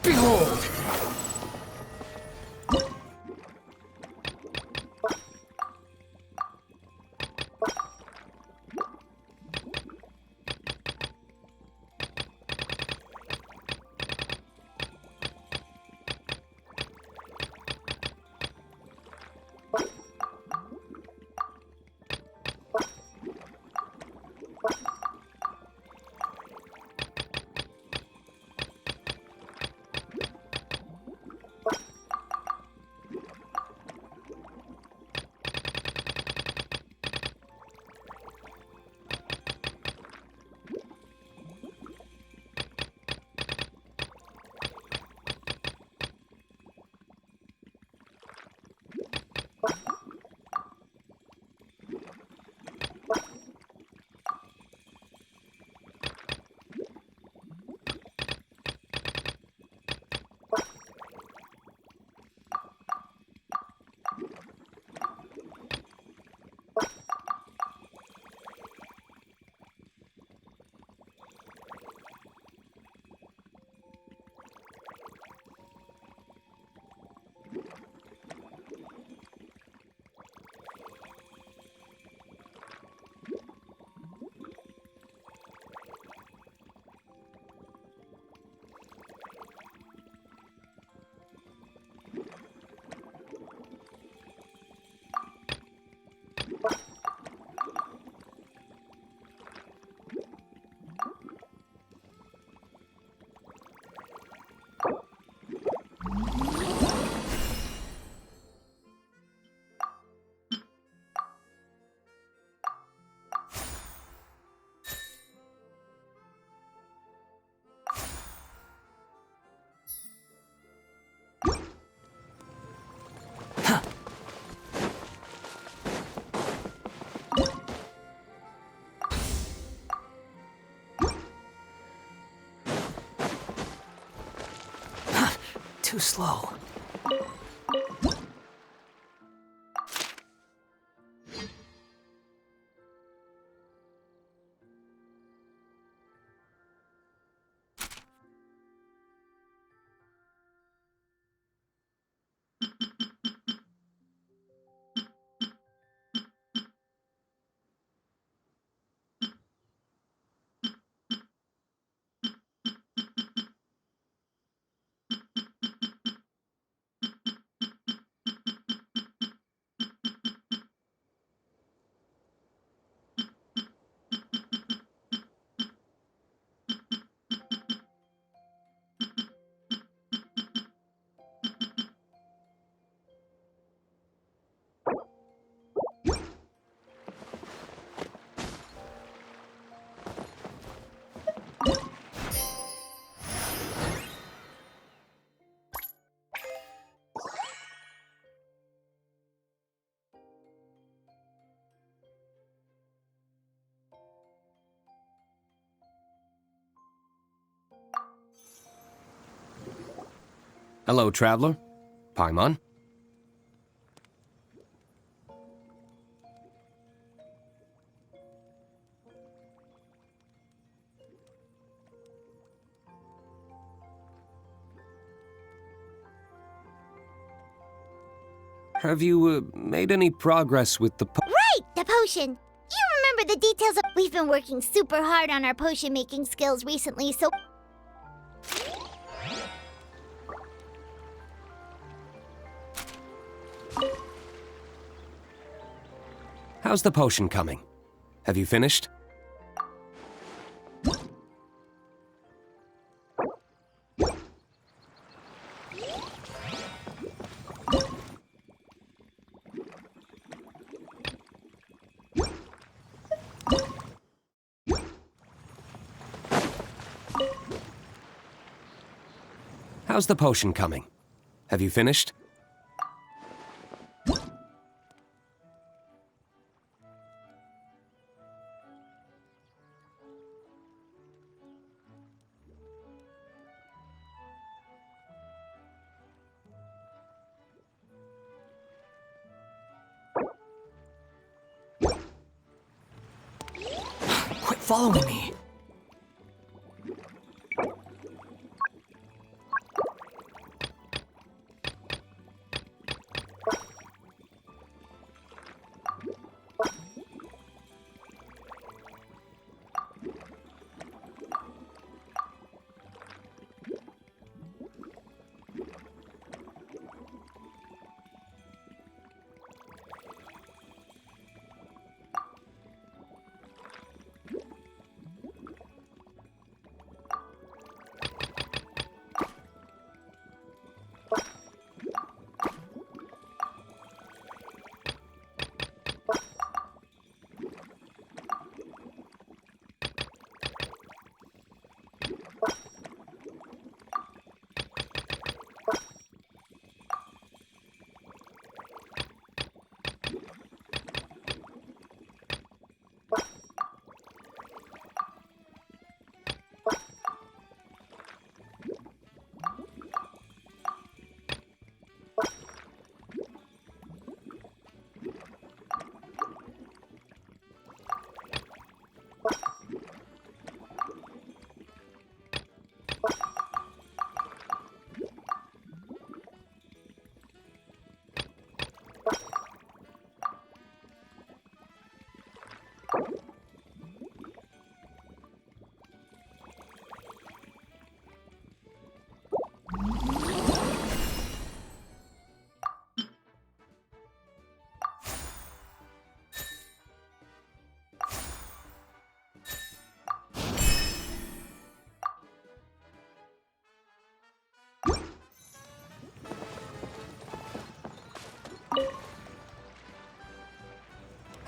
Behold! Too slow. Hello, traveler. Paimon? Have you made any progress with the Right! The potion! You remember the details of... We've been working super hard on our potion making skills recently, so... How's the potion coming? Have you finished? How's the potion coming? Have you finished? Quit following me.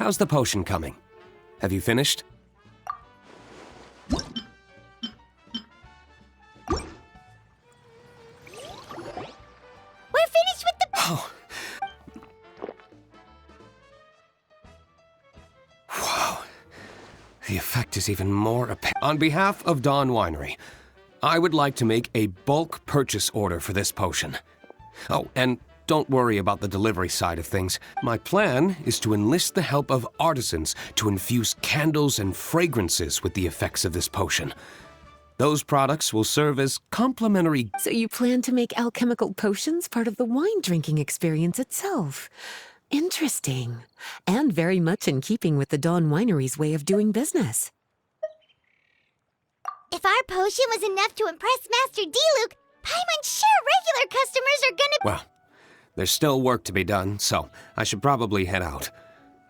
How's the potion coming? Have you finished? We're finished with the... Oh. Wow. The effect is even more apparent. On behalf of Dawn Winery, I would like to make a bulk purchase order for this potion. Oh, and don't worry about the delivery side of things. My plan is to enlist the help of artisans to infuse candles and fragrances with the effects of this potion. Those products will serve as complementary... So you plan to make alchemical potions part of the wine drinking experience itself. Interesting. And very much in keeping with the Dawn Winery's way of doing business. If our potion was enough to impress Master Diluc, Paimon's sure regular customers are gonna... Well, there's still work to be done, so I should probably head out.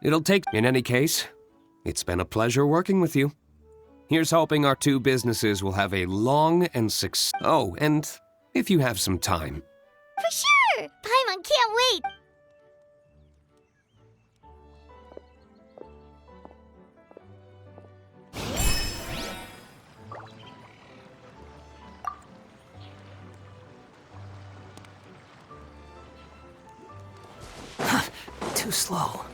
It'll take... In any case, it's been a pleasure working with you. Here's hoping our two businesses will have a long and Oh, and if you have some time. For sure! Paimon can't wait! Too slow.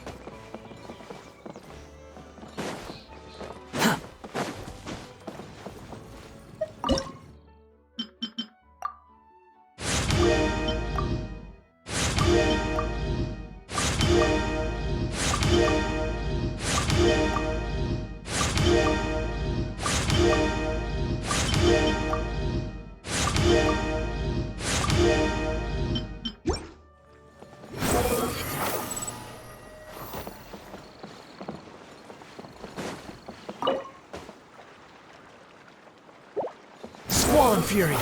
Squall Fury!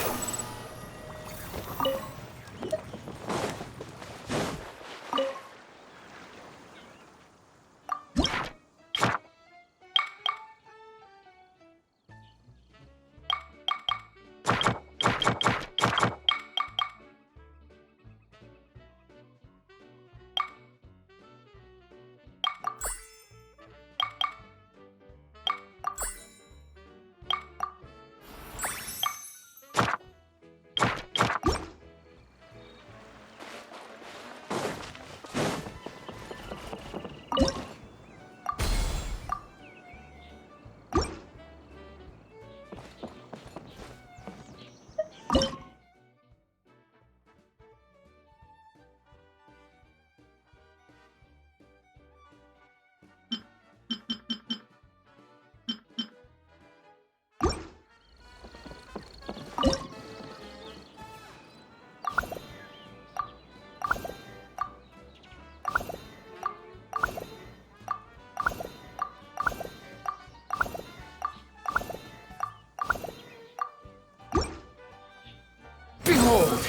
Behold!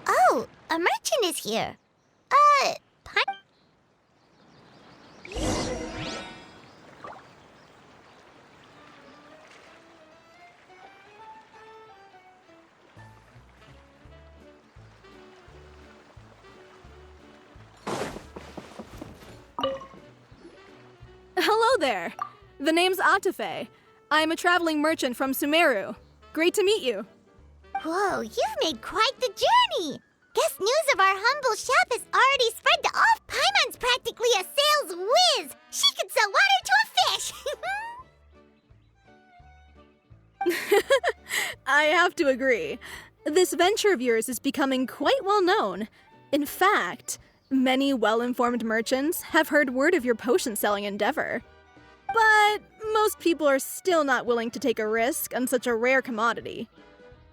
Oh, a merchant is here. Hello there. The name's Atafe. I'm a traveling merchant from Sumeru. Great to meet you. Whoa, you've made quite the journey! Guess news of our humble shop has already spread to all. Paimon's practically a sales whiz! She could sell water to a fish! I have to agree. This venture of yours is becoming quite well known. In fact, many well-informed merchants have heard word of your potion-selling endeavor. But most people are still not willing to take a risk on such a rare commodity.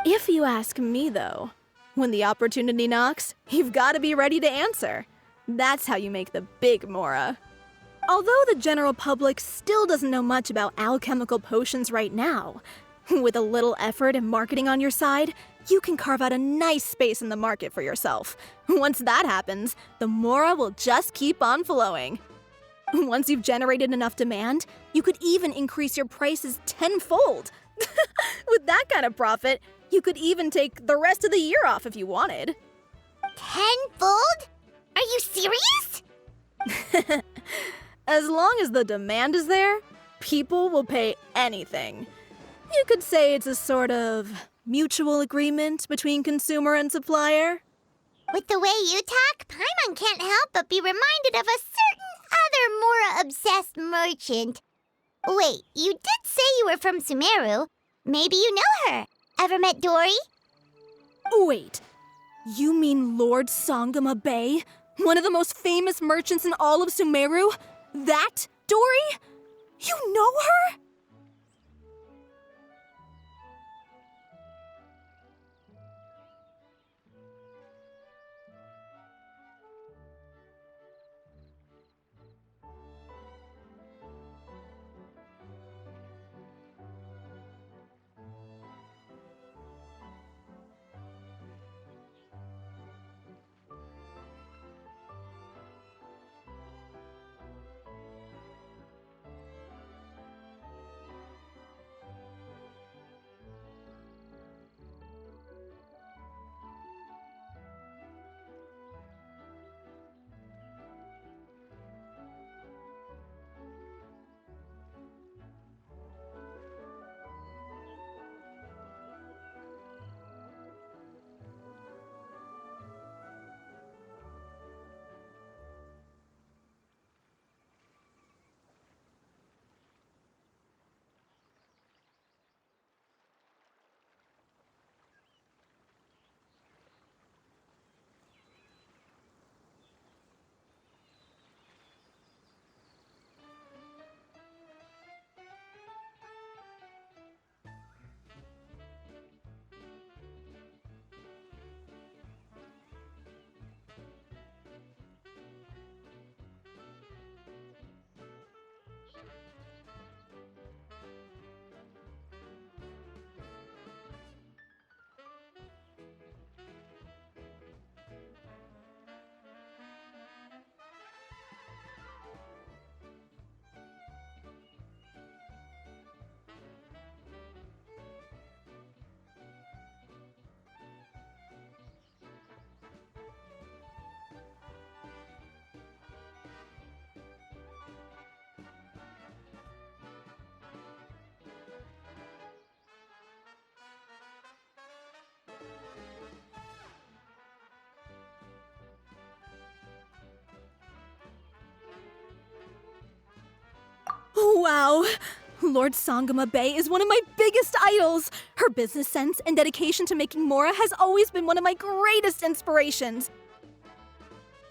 If you ask me, though, when the opportunity knocks, you've got to be ready to answer. That's how you make the big Mora. Although the general public still doesn't know much about alchemical potions right now, with a little effort and marketing on your side, you can carve out a nice space in the market for yourself. Once that happens, the Mora will just keep on flowing. Once you've generated enough demand, you could even increase your prices tenfold. With that kind of profit, you could even take the rest of the year off if you wanted. Tenfold? Are you serious? As long as the demand is there, people will pay anything. You could say it's a sort of mutual agreement between consumer and supplier. With the way you talk, Paimon can't help but be reminded of a certain other Mora-obsessed merchant. Wait, you did say you were from Sumeru. Maybe you know her. Ever met Dory? Wait, you mean Lord Sangama Bay? One of the most famous merchants in all of Sumeru? That Dory? You know her? Wow! Lord Sangama Bay is one of my biggest idols! Her business sense and dedication to making Mora has always been one of my greatest inspirations.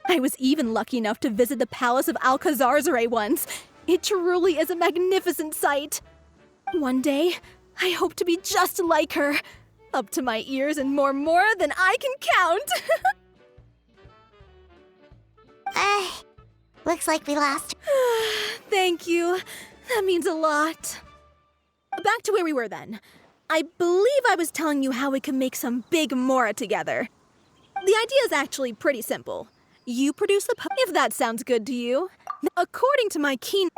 I was even lucky enough to visit the Palace of Alcazarzare once. It truly is a magnificent sight. One day, I hope to be just like her. Up to my ears in more Mora than I can count! Looks like we lost. Thank you. That means a lot. Back to where we were then. I believe I was telling you how we can make some big Mora together. The idea is actually pretty simple. You produce the if that sounds good to you. According to my keen...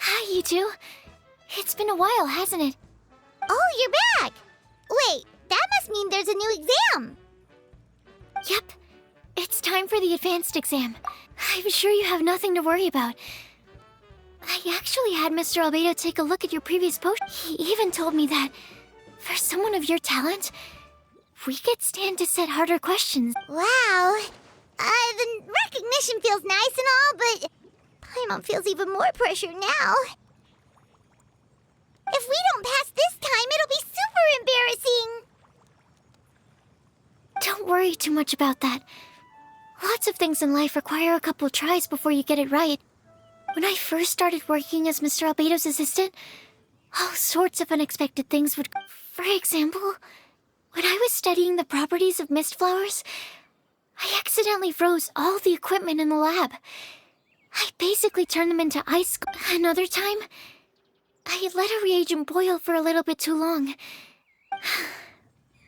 Hi, you two. It's been a while, hasn't it? Oh, you're back! Wait, that must mean there's a new exam! Yep. It's time for the advanced exam. I'm sure you have nothing to worry about. I actually had Mr. Albedo take a look at your previous post. He even told me that, for someone of your talent, we could stand to set harder questions. Wow. The recognition feels nice and all, but Paimon feels even more pressure now. If we don't pass this time, it'll be super embarrassing. Don't worry too much about that. Lots of things in life require a couple tries before you get it right. When I first started working as Mr. Albedo's assistant, all sorts of unexpected things would... For example, when I was studying the properties of mist flowers, I accidentally froze all the equipment in the lab. I basically turned them into ice. Another time, I let a reagent boil for a little bit too long.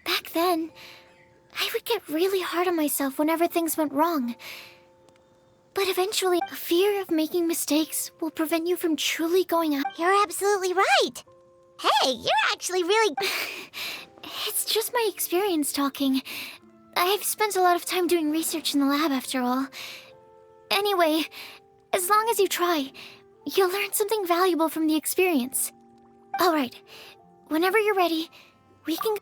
Back then, I would get really hard on myself whenever things went wrong. But eventually, a fear of making mistakes will prevent you from truly going out. You're absolutely right. Hey, you're actually really... It's just my experience talking. I've spent a lot of time doing research in the lab after all. Anyway, as long as you try, you'll learn something valuable from the experience. Alright, whenever you're ready, we can...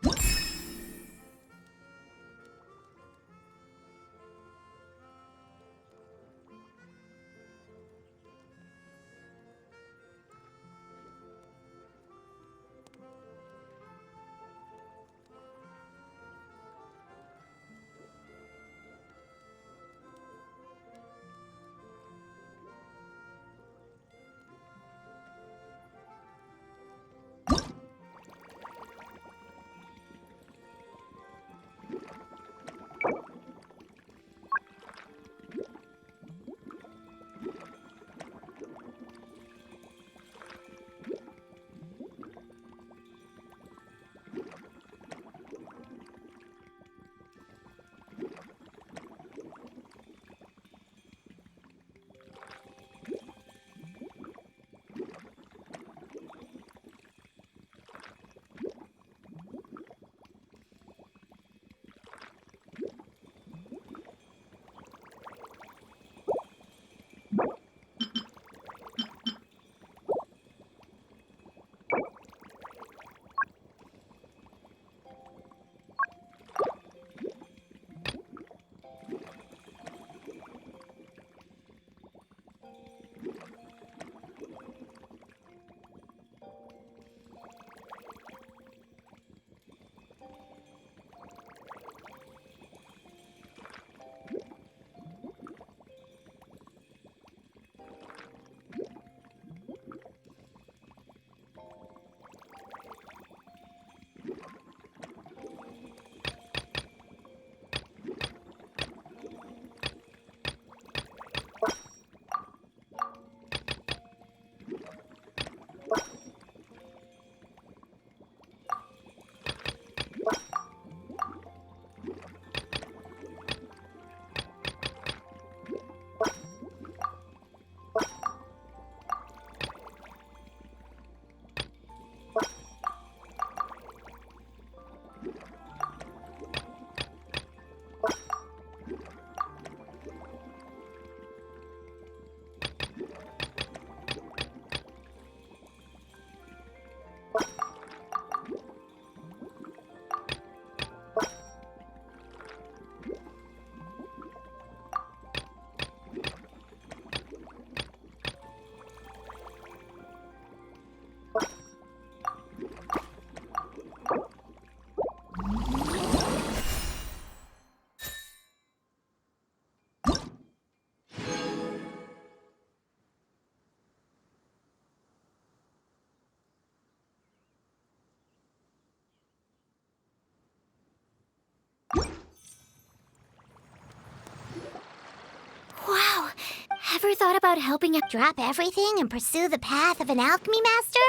thought about helping drop everything and pursue the path of an alchemy master?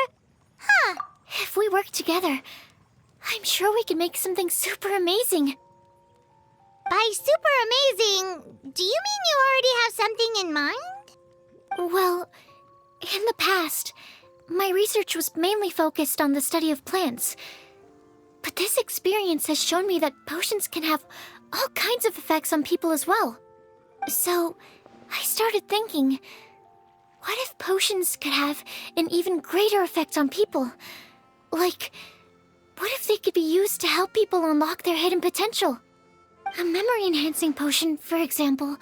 Huh. If we work together, I'm sure we can make something super amazing. By super amazing, do you mean you already have something in mind? Well, in the past, my research was mainly focused on the study of plants. But this experience has shown me that potions can have all kinds of effects on people as well. So, I started thinking, what if potions could have an even greater effect on people? Like, what if they could be used to help people unlock their hidden potential? A memory-enhancing potion, for example,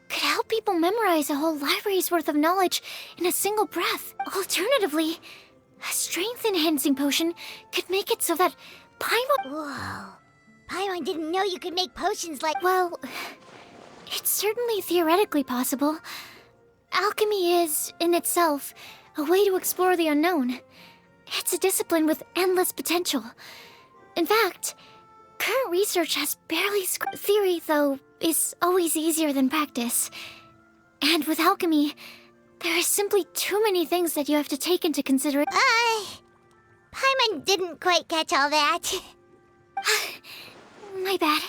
could help people memorize a whole library's worth of knowledge in a single breath. Alternatively, a strength-enhancing potion could make it so that Paimon... Whoa. Paimon didn't know you could make potions like... Well, it's certainly theoretically possible. Alchemy is, in itself, a way to explore the unknown. It's a discipline with endless potential. In fact, current research has barely theory, though, is always easier than practice. And with alchemy, there are simply too many things that you have to take into consideration. Paimon didn't quite catch all that. My bad.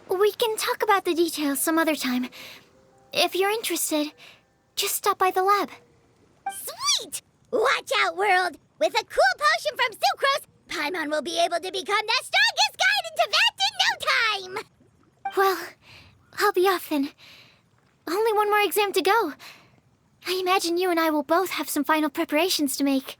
We can talk about the details some other time. If you're interested, just stop by the lab. Sweet! Watch out, world! With a cool potion from Sucrose, Paimon will be able to become the strongest guide into Vact in no time! Well, I'll be off then. Only one more exam to go. I imagine you and I will both have some final preparations to make.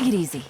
Take it easy.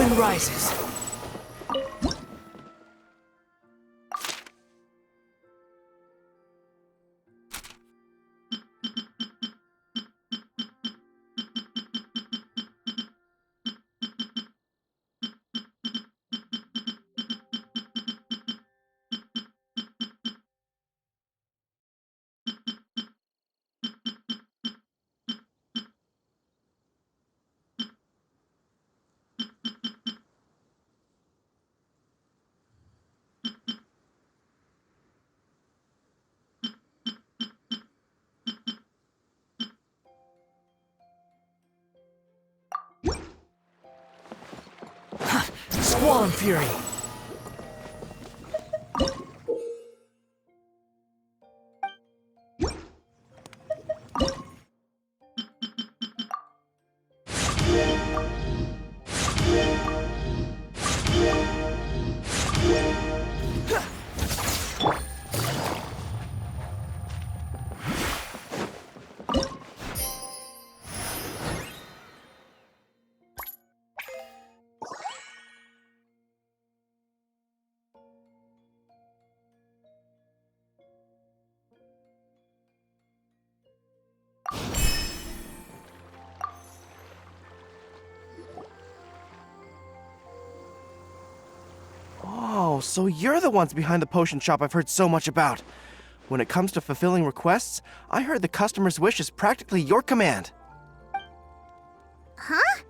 sun rises. Squall Fury. Oh, so you're the ones behind the potion shop I've heard so much about. When it comes to fulfilling requests, I heard the customer's wish is practically your command. Huh?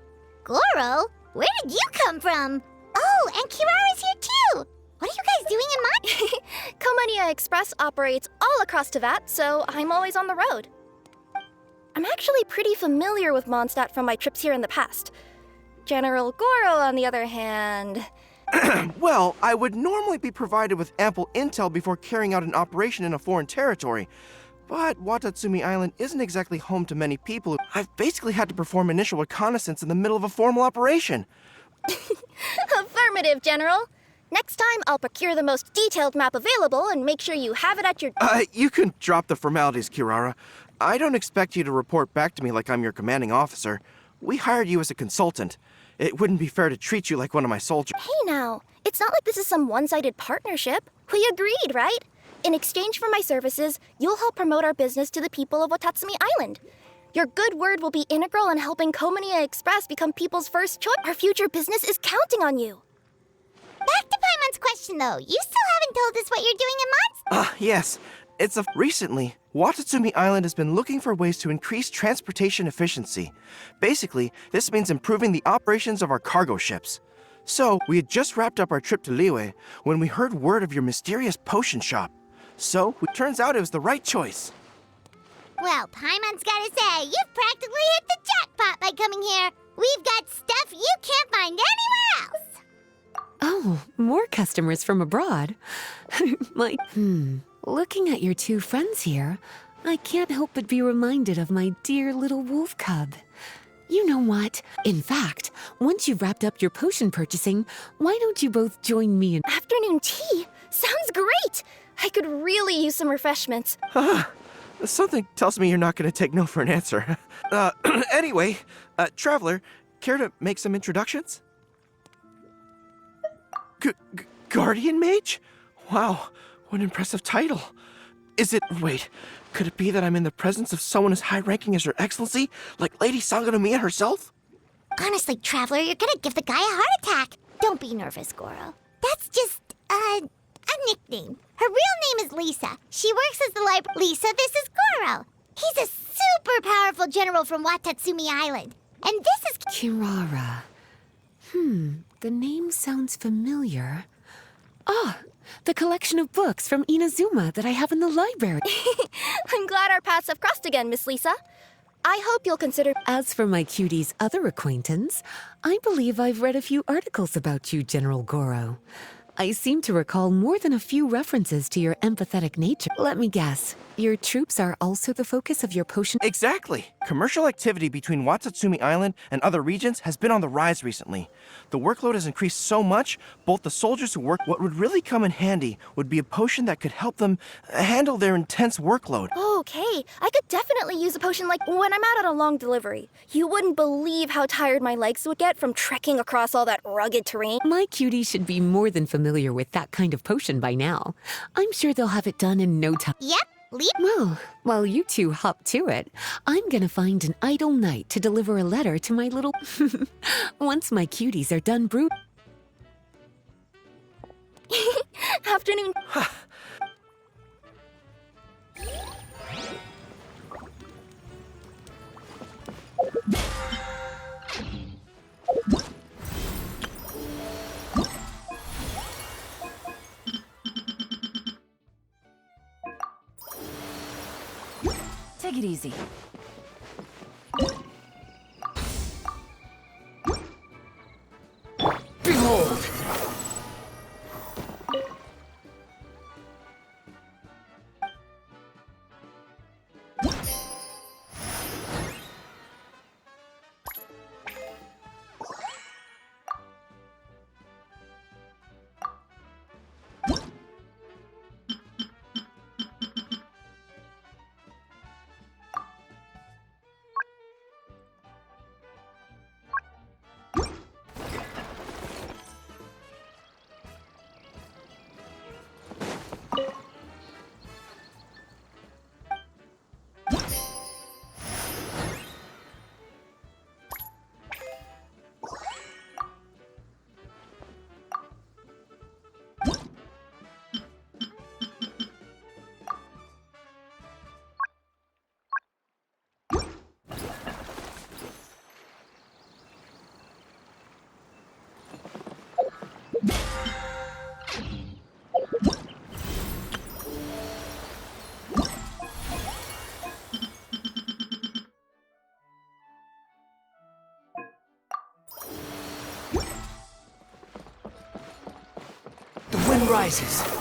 Goro? Where did you come from? Oh, and Kirara's here too! What are you guys doing in my— Komania Express operates all across Teyvat, so I'm always on the road. I'm actually pretty familiar with Mondstadt from my trips here in the past. General Goro, on the other hand... Well, I would normally be provided with ample intel before carrying out an operation in a foreign territory. But Watatsumi Island isn't exactly home to many people. I've basically had to perform initial reconnaissance in the middle of a formal operation. Affirmative, General. Next time, I'll procure the most detailed map available and make sure you have it at your... You can drop the formalities, Kirara. I don't expect you to report back to me like I'm your commanding officer. We hired you as a consultant. It wouldn't be fair to treat you like one of my soldiers. Hey now, it's not like this is some one-sided partnership. We agreed, right? In exchange for my services, you'll help promote our business to the people of Watatsumi Island. Your good word will be integral in helping Komania Express become people's first choice. Our future business is counting on you. Back to Paimon's question though, you still haven't told us what you're doing in Mondstadt. Yes. Recently, Watatsumi Island has been looking for ways to increase transportation efficiency. Basically, this means improving the operations of our cargo ships. So, we had just wrapped up our trip to Liyue when we heard word of your mysterious potion shop. So, it turns out it was the right choice. Well, Paimon's gotta say, you've practically hit the jackpot by coming here. We've got stuff you can't find anywhere else. Oh, more customers from abroad. Looking at your two friends here, I can't help but be reminded of my dear little wolf cub. You know what? In fact, once you've wrapped up your potion purchasing, why don't you both join me in... Afternoon tea? Sounds great! I could really use some refreshments. Something tells me you're not going to take no for an answer. Anyway, Traveler, care to make some introductions? Guardian Mage? Wow, what an impressive title. Wait, could it be that I'm in the presence of someone as high-ranking as Your Excellency, like Lady Sangonomiya herself? Honestly, Traveler, you're gonna give the guy a heart attack. Don't be nervous, Goro. That's just, a nickname. Her real name is Lisa. She works as the library. Lisa, this is Goro. He's a super powerful general from Watatsumi Island. And this is... Kirara. The name sounds familiar. The collection of books from Inazuma that I have in the library. I'm glad our paths have crossed again, Miss Lisa. I hope you'll consider... As for my cutie's other acquaintance, I believe I've read a few articles about you, General Goro. I seem to recall more than a few references to your empathetic nature. Let me guess, your troops are also the focus of your potion... Exactly. Commercial activity between Watatsumi Island and other regions has been on the rise recently. The workload has increased so much, both the soldiers who work, what would really come in handy would be a potion that could help them handle their intense workload. Okay, I could definitely use a potion like when I'm out on a long delivery. You wouldn't believe how tired my legs would get from trekking across all that rugged terrain. My cutie should be more than familiar with that kind of potion by now. I'm sure they'll have it done in no time. Yep, leap. Well, while you two hop to it, I'm gonna find an idle knight to deliver a letter to my little... Once my cuties are done brood... Afternoon. Take it easy. Behold! The wind rises.